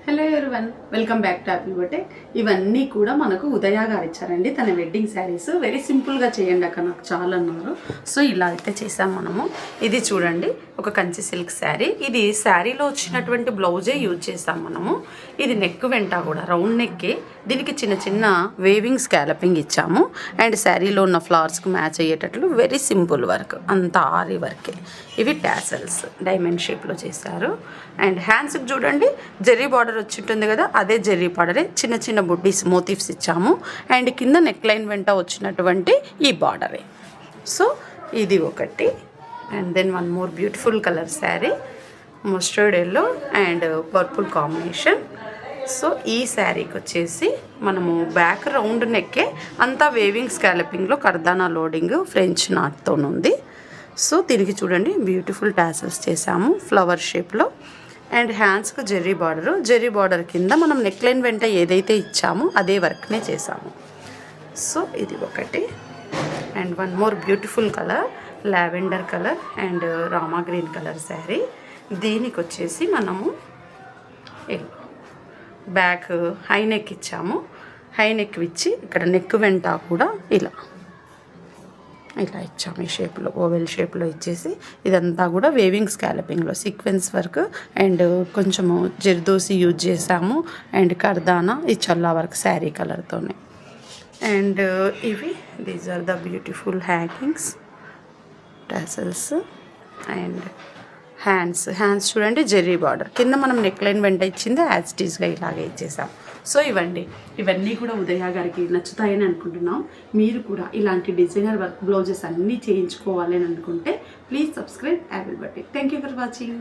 Hello everyone, welcome back to happy boutique. ఇవన్నీ కూడా మనకు ఉదయ గారు ఇచ్చారండి. తన వెడ్డింగ్ శారీస్ వెరీ సింపుల్గా చేయండి అక్క, నాకు చాలా అన్నారు. సో ఇలా అయితే చేసాం మనము. ఇది చూడండి, ఒక కంచి సిల్క్ శారీ. ఇది శారీలో వచ్చినటువంటి బ్లౌజే యూజ్ చేసాం మనము. ఇది నెక్ వెంట కూడా రౌండ్ నెక్కే, దీనికి చిన్న చిన్న వేవింగ్ స్కాలపింగ్ ఇచ్చాము. అండ్ శారీలో ఉన్న ఫ్లవర్స్కి మ్యాచ్ అయ్యేటట్లు వెరీ సింపుల్ వర్క్, అంత ఆరి వర్కే. ఇవి టాసల్స్ డైమండ్ షేప్లో చేశారు. అండ్ హ్యాండ్స్కి చూడండి, జెర్రీ బార్డర్ వచ్చి ఉంటుంది కదా, అదే జెర్రీ బార్డరే. చిన్న చిన్న బుడ్డీస్ మోటివ్స్ ఇచ్చాము. అండ్ కింద నెక్ లైన్ వెంట వచ్చినటువంటి ఈ బార్డరే. సో ఇది ఒకటి. And then one more beautiful colour sari, mustard yellow and purple combination. So ఈ శారీకి వచ్చేసి మనము బ్యాక్ రౌండ్ నెక్కే, అంతా వేవింగ్ స్కాలపింగ్లో కర్దానా లోడింగ్ ఫ్రెంచ్ నాట్తో ఉంది. సో దీనికి చూడండి బ్యూటిఫుల్ టాసల్స్ చేసాము ఫ్లవర్ షేప్లో. అండ్ హ్యాండ్స్కి జెర్రీ బార్డరు, జెర్రీ బార్డర్ కింద మనం నెక్ లైన్ వెంట ఏదైతే ఇచ్చామో అదే వర్క్నే చేసాము. సో ఇది ఒకటి. And one more beautiful colour, lavender colour and Rama green colour sari. దీనికి వచ్చేసి మనము బ్యాక్ హై నెక్ ఇచ్చాము. హై నెక్ ఇచ్చి ఇక్కడ నెక్ వెంట కూడా ఇలా ఇచ్చాము. ఈ షేప్లో ఓవెల్ షేప్లో ఇచ్చేసి ఇదంతా కూడా వేవింగ్ స్కాలపింగ్లో సీక్వెన్స్ వర్క్ అండ్ కొంచెము జర్దోసి యూజ్ చేసాము. అండ్ కర్దానా ఈ చల్లా వర్క్ శారీ కలర్తోనే. అండ్ ఇవి these are the beautiful hangings, tassels. And hands చూడండి జెర్రీ బార్డర్ కింద మనం నెక్ లైన్ వెంట ఇచ్చింది యాజ్ ఇట్ ఈస్గా ఇలాగే ఇచ్చేసాం. సో ఇవన్నీ కూడా ఉదయ గారికి నచ్చుతాయని అనుకుంటున్నాం. మీరు కూడా ఇలాంటి డిజైనర్ వర్క్ బ్లౌజెస్ అన్నీ చేయించుకోవాలి అని అనుకుంటే please subscribe happy boutique. Thank you for watching.